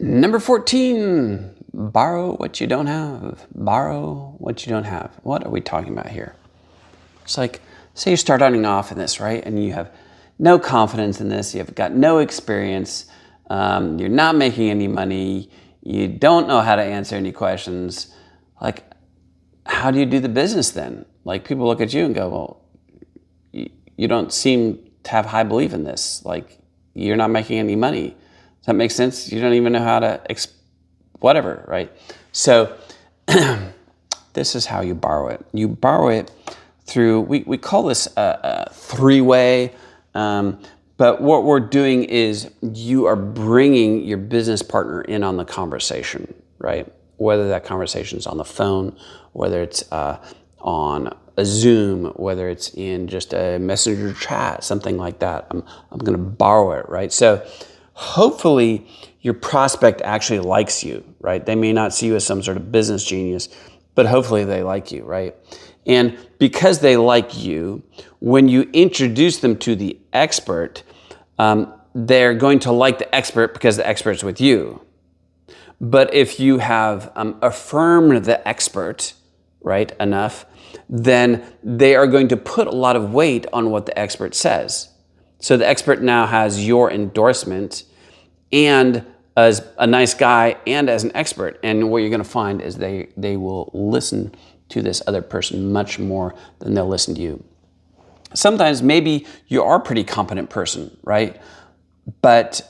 Number 14, borrow what you don't have. Borrow what you don't have. What are we talking about here? It's like, say you're starting off in this, right? And you have no confidence in this. You've got no experience. You're not making any money. You don't know how to answer any questions. Like, how do you do the business then? Like, people look at you and go, well, you don't seem to have high belief in this. Like, you're not making any money. Does that make sense? You don't even know how to, whatever, right? So this is how you borrow it. You borrow it through, we call this a three-way, but what we're doing is you are bringing your business partner in on the conversation, right? Whether that conversation is on the phone, whether it's on a Zoom, whether it's in just a messenger chat, something like that. I'm going to borrow it, right? So hopefully your prospect actually likes you, right? They may not see you as some sort of business genius, but hopefully they like you, right? And because they like you, when you introduce them to the expert, they're going to like the expert because the expert's with you. But if you have affirmed the expert, right, enough, then they are going to put a lot of weight on what the expert says. So the expert now has your endorsement and as a nice guy and as an expert. And what you're going to find is they will listen to this other person much more than they'll listen to you. Sometimes maybe you are a pretty competent person, right? But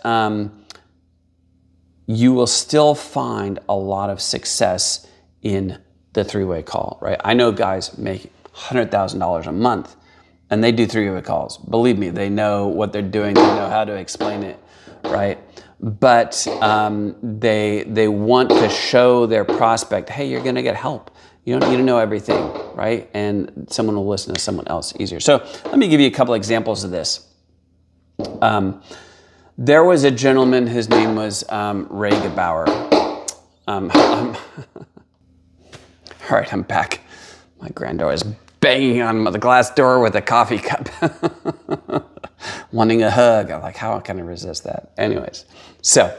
you will still find a lot of success in the three-way call, right? I know guys make $100,000 a month and they do three-way calls. Believe me, they know what they're doing. They know how to explain it, right? But they want to show their prospect, hey, you're going to get help. You don't need to know everything, right? And someone will listen to someone else easier. So let me give you a couple examples of this. There was a gentleman, his name was Ray Gebauer. All right, I'm back. My granddaughter is banging on the glass door with a coffee cup, wanting a hug. I'm like, how can I resist that? Anyways, so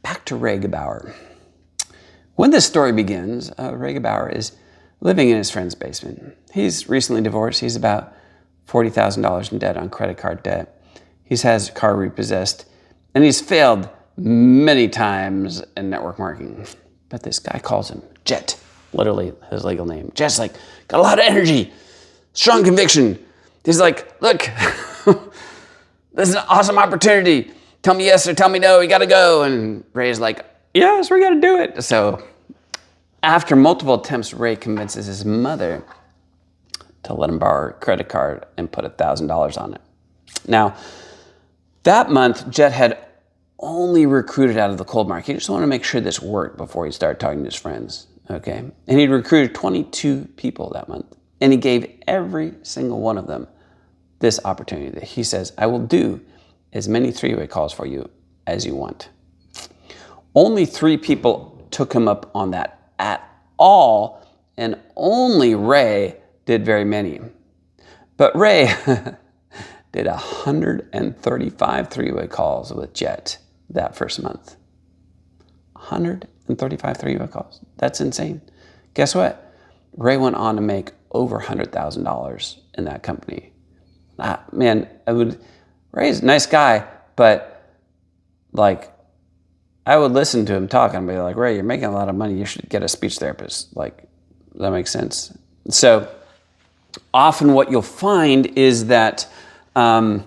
back to Ray Gebauer. When this story begins, Ray Gebauer is living in his friend's basement. He's recently divorced. He's about $40,000 in debt on credit card debt. He's had his car repossessed, and he's failed many times in network marketing. But this guy calls him Jet. Literally his legal name. Jet's like, got a lot of energy, strong conviction. He's like, look, this is an awesome opportunity. Tell me yes or tell me no, we gotta go. And Ray's like, yes, we gotta do it. So after multiple attempts, Ray convinces his mother to let him borrow a credit card and put $1,000 on it. Now, that month, Jet had only recruited out of the cold market. He just wanted to make sure this worked before he started talking to his friends. Okay, and he'd recruited 22 people that month, and he gave every single one of them this opportunity. He says, I will do as many three-way calls for you as you want. Only 3 people took him up on that at all, and only Ray did very many. But Ray did 135 three-way calls with Jet that first month. 135 three-way calls. That's insane. Guess what? Ray went on to make over $100,000 in that company. Man, Ray's a nice guy, but like, I would listen to him talk and be like, Ray, you're making a lot of money. You should get a speech therapist. Like, that makes sense. So often what you'll find is that, well,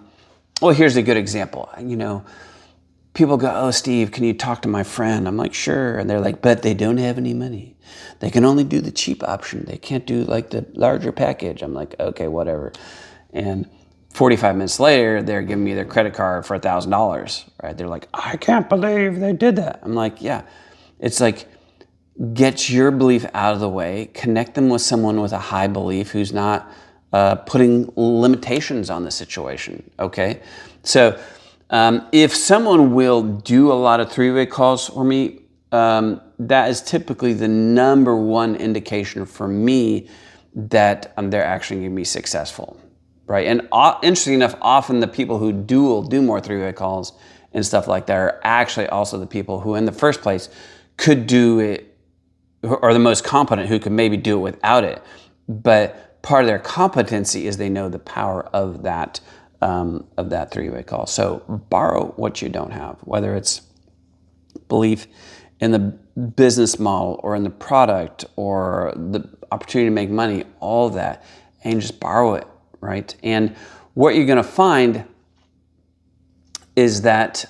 here's a good example. You know, people go, oh, Steve, can you talk to my friend? I'm like, sure. And they're like, but they don't have any money. They can only do the cheap option. They can't do like the larger package. I'm like, okay, whatever. And 45 minutes later, they're giving me their credit card for $1,000, right? They're like, I can't believe they did that. I'm like, yeah. It's like, get your belief out of the way, connect them with someone with a high belief who's not putting limitations on the situation, okay? So if someone will do a lot of three-way calls for me, that is typically the number one indication for me that they're actually going to be successful, right? And interesting enough, often the people who will do more three-way calls and stuff like that are actually also the people who in the first place could do it, or the most competent, who could maybe do it without it. But part of their competency is they know the power of that three-way call. So borrow what you don't have, whether it's belief in the business model or in the product or the opportunity to make money, all of that, and just borrow it, right? And what you're going to find is that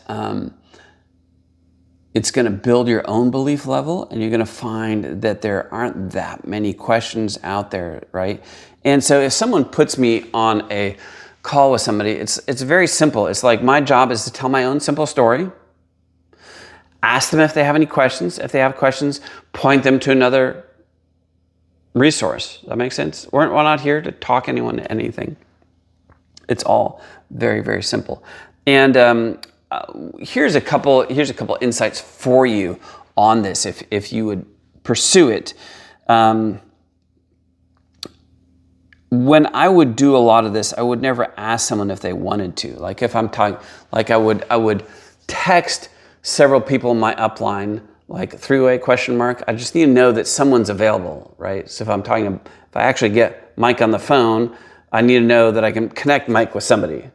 it's going to build your own belief level, and you're going to find that there aren't that many questions out there, right? And so if someone puts me on a call with somebody, it's very simple. It's like my job is to tell my own simple story, ask them if they have any questions. If they have questions, point them to another resource. That makes sense? We're not here to talk anyone to anything. It's all very, very simple. And here's a couple insights for you on this if you would pursue it. When I would do a lot of this, I would never ask someone if they wanted to. Like if I'm talking, like I would text several people in my upline, like three-way question mark. I just need to know that someone's available, right? So if I actually get Mike on the phone, I need to know that I can connect Mike with somebody.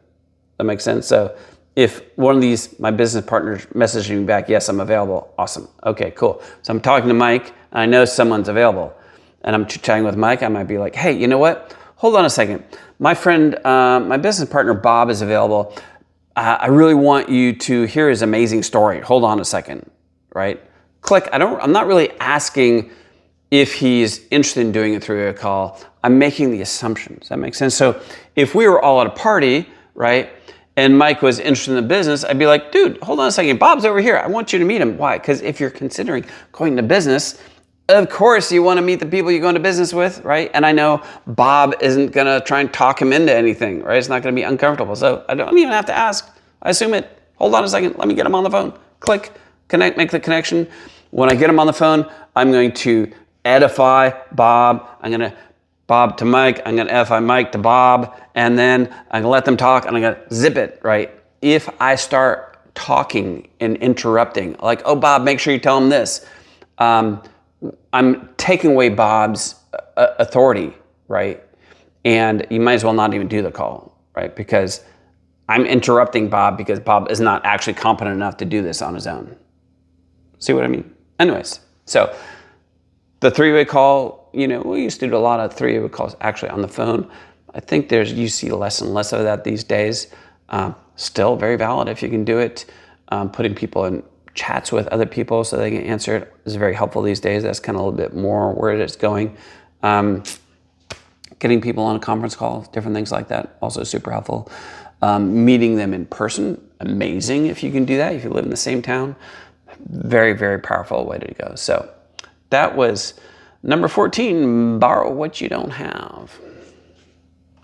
That makes sense? So if one of these, my business partners messaging me back, yes, I'm available. Awesome. Okay, cool. So I'm talking to Mike and I know someone's available and I'm chatting with Mike. I might be like, hey, you know what? Hold on a second. My friend, my business partner, Bob, is available. I really want you to hear his amazing story. Hold on a second, right? Click. I'm not really asking if he's interested in doing it through a call. I'm making the assumptions. That makes sense? So if we were all at a party, right, and Mike was interested in the business, I'd be like, dude, hold on a second. Bob's over here. I want you to meet him. Why? Because if you're considering going into business, of course you want to meet the people you're going to business with, right? And I know Bob isn't going to try and talk him into anything, right? It's not going to be uncomfortable. So I don't even have to ask. I assume it. Hold on a second. Let me get him on the phone. Click, connect, make the connection. When I get him on the phone, I'm going to edify Bob. I'm going to Bob to Mike. I'm going to edify Mike to Bob. And then I'm going to let them talk and I'm going to zip it, right? If I start talking and interrupting, like, oh, Bob, make sure you tell him this. I'm taking away Bob's authority, right? And you might as well not even do the call, right? Because I'm interrupting Bob because Bob is not actually competent enough to do this on his own. See what I mean? Anyways, so the three-way call, we used to do a lot of three-way calls actually on the phone. I think you see less and less of that these days. Still very valid if you can do it. Putting people in chats with other people so they can answer it is very helpful these days. That's kind of a little bit more where it's going. Getting people on a conference call, different things like that, also super helpful. Meeting them in person, amazing if you can do that. If you live in the same town, very, very powerful way to go. So that was number 14, borrow what you don't have.